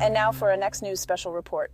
And now for our next news special report.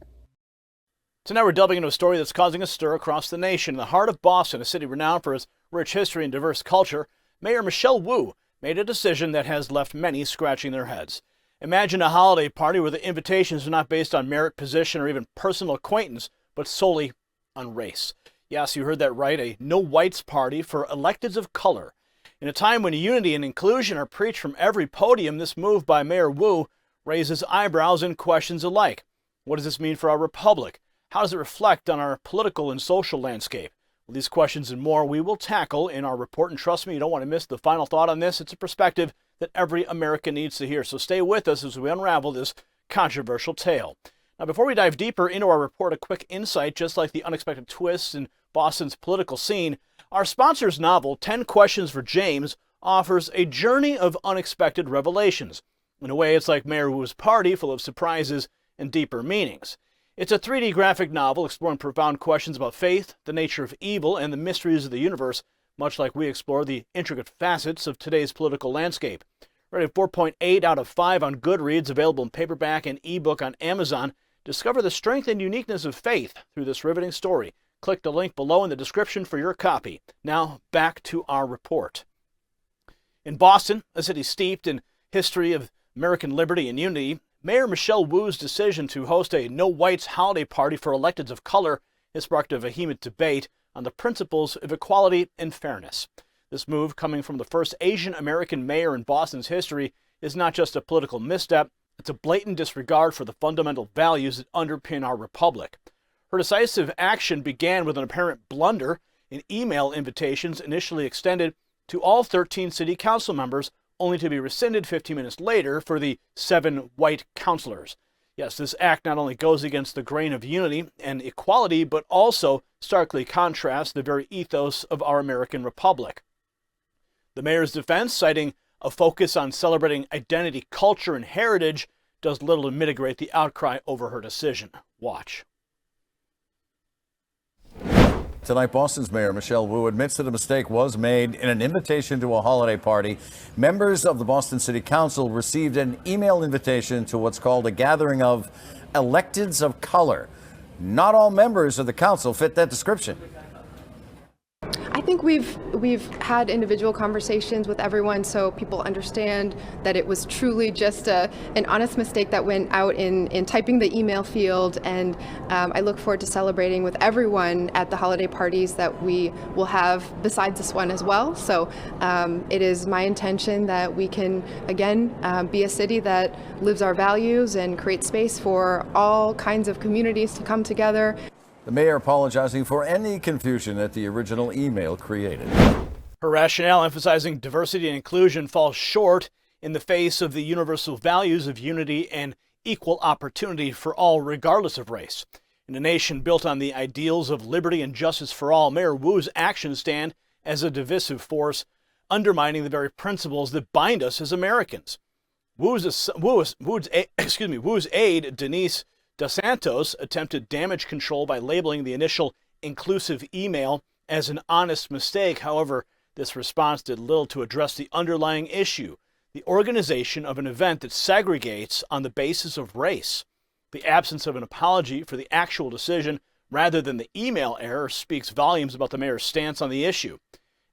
Tonight we're delving into a story that's causing a stir across the nation. In the heart of Boston, a city renowned for its rich history and diverse culture, Mayor Michelle Wu made a decision that has left many scratching their heads. Imagine a holiday party where the invitations are not based on merit, position, or even personal acquaintance, but solely on race. Yes, you heard that right, a no-whites party for electeds of color. In a time when unity and inclusion are preached from every podium, this move by Mayor Wu raises eyebrows and questions alike. What does this mean for our republic? How does it reflect on our political and social landscape? Well, these questions and more we will tackle in our report, and trust me, you don't want to miss the final thought on this. It's a perspective that every American needs to hear, so stay with us as we unravel this controversial tale. Now, before we dive deeper into our report, a quick insight. Just like the unexpected twists in Boston's political scene, our sponsor's novel, 10 Questions for James, offers a journey of unexpected revelations. In a way, it's like Mayor Wu's party, full of surprises and deeper meanings. It's a 3D graphic novel exploring profound questions about faith, the nature of evil, and the mysteries of the universe, much like we explore the intricate facets of today's political landscape. Rated 4.8 out of 5 on Goodreads, available in paperback and eBook on Amazon. Discover the strength and uniqueness of faith through this riveting story. Click the link below in the description for your copy. Now, back to our report. In Boston, a city steeped in history of American liberty and unity, Mayor Michelle Wu's decision to host a no-whites holiday party for electeds of color has sparked a vehement debate on the principles of equality and fairness. This move, coming from the first Asian American mayor in Boston's history, is not just a political misstep, it's a blatant disregard for the fundamental values that underpin our republic. Her decisive action began with an apparent blunder in email invitations initially extended to all 13 city council members, only to be rescinded 15 minutes later for the 7 white councilors. Yes, this act not only goes against the grain of unity and equality, but also starkly contrasts the very ethos of our American republic. The mayor's defense, citing a focus on celebrating identity, culture, and heritage, does little to mitigate the outcry over her decision. Watch. Tonight, Boston's Mayor Michelle Wu admits that a mistake was made in an invitation to a holiday party. Members of the Boston City Council received an email invitation to what's called a gathering of electeds of color. Not all members of the council fit that description. I think we've had individual conversations with everyone so people understand that it was truly just an honest mistake that went out in typing the email field, and I look forward to celebrating with everyone at the holiday parties that we will have besides this one as well. So it is my intention that we can again be a city that lives our values and create space for all kinds of communities to come together. The mayor apologizing for any confusion that the original email created. Her rationale emphasizing diversity and inclusion falls short in the face of the universal values of unity and equal opportunity for all, regardless of race. In a nation built on the ideals of liberty and justice for all, Mayor Wu's actions stand as a divisive force, undermining the very principles that bind us as Americans. Wu's aide, Denise DeSantos, attempted damage control by labeling the initial inclusive email as an honest mistake. However, this response did little to address the underlying issue, the organization of an event that segregates on the basis of race. The absence of an apology for the actual decision rather than the email error speaks volumes about the mayor's stance on the issue.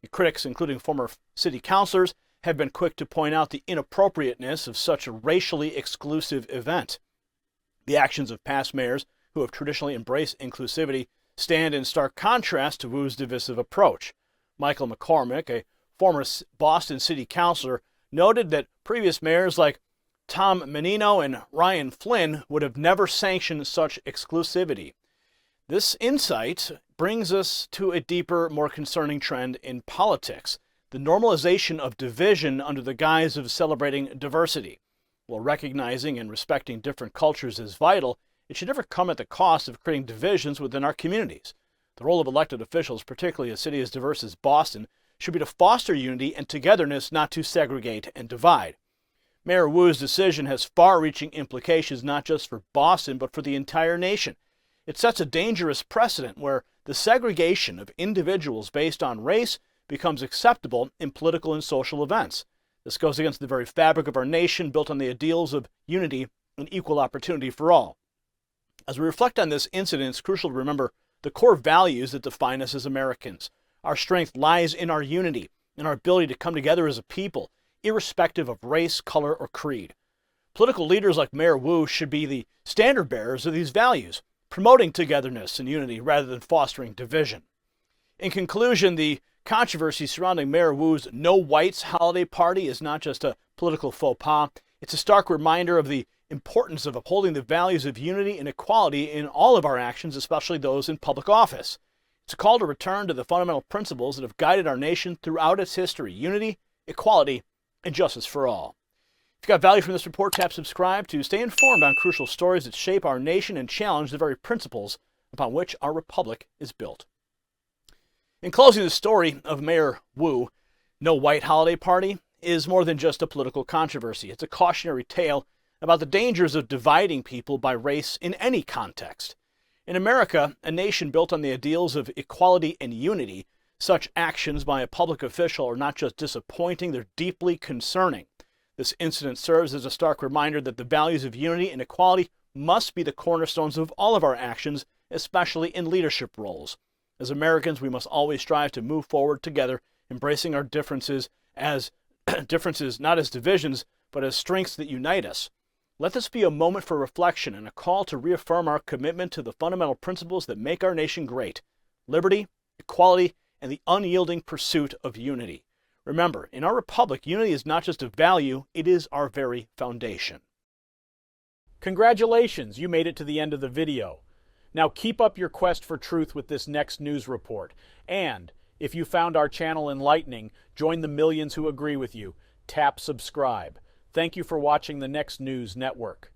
And critics, including former city councilors, have been quick to point out the inappropriateness of such a racially exclusive event. The actions of past mayors who have traditionally embraced inclusivity stand in stark contrast to Wu's divisive approach. Michael McCormick, a former Boston city councilor, noted that previous mayors like Tom Menino and Ryan Flynn would have never sanctioned such exclusivity. This insight brings us to a deeper, more concerning trend in politics, the normalization of division under the guise of celebrating diversity. While recognizing and respecting different cultures is vital, it should never come at the cost of creating divisions within our communities. The role of elected officials, particularly a city as diverse as Boston, should be to foster unity and togetherness, not to segregate and divide. Mayor Wu's decision has far-reaching implications not just for Boston, but for the entire nation. It sets a dangerous precedent where the segregation of individuals based on race becomes acceptable in political and social events. This goes against the very fabric of our nation, built on the ideals of unity and equal opportunity for all. As we reflect on this incident, it's crucial to remember the core values that define us as Americans. Our strength lies in our unity, in our ability to come together as a people, irrespective of race, color, or creed. Political leaders like Mayor Wu should be the standard bearers of these values, promoting togetherness and unity rather than fostering division. In conclusion, the controversy surrounding Mayor Wu's No Whites holiday party is not just a political faux pas, it's a stark reminder of the importance of upholding the values of unity and equality in all of our actions, especially those in public office. It's a call to return to the fundamental principles that have guided our nation throughout its history: unity, equality, and justice for all. If you got value from this report, tap subscribe to stay informed on crucial stories that shape our nation and challenge the very principles upon which our republic is built. In closing, the story of Mayor Wu, No White holiday party, is more than just a political controversy. It's a cautionary tale about the dangers of dividing people by race in any context. In America, a nation built on the ideals of equality and unity, such actions by a public official are not just disappointing, they're deeply concerning. This incident serves as a stark reminder that the values of unity and equality must be the cornerstones of all of our actions, especially in leadership roles. As Americans, we must always strive to move forward together, embracing our differences as differences not as divisions, but as strengths that unite us. Let this be a moment for reflection and a call to reaffirm our commitment to the fundamental principles that make our nation great: liberty, equality, and the unyielding pursuit of unity. Remember, in our republic, unity is not just a value, it is our very foundation. Congratulations, you made it to the end of the video. Now keep up your quest for truth with this next news report. And if you found our channel enlightening, join the millions who agree with you. Tap subscribe. Thank you for watching the Next News Network.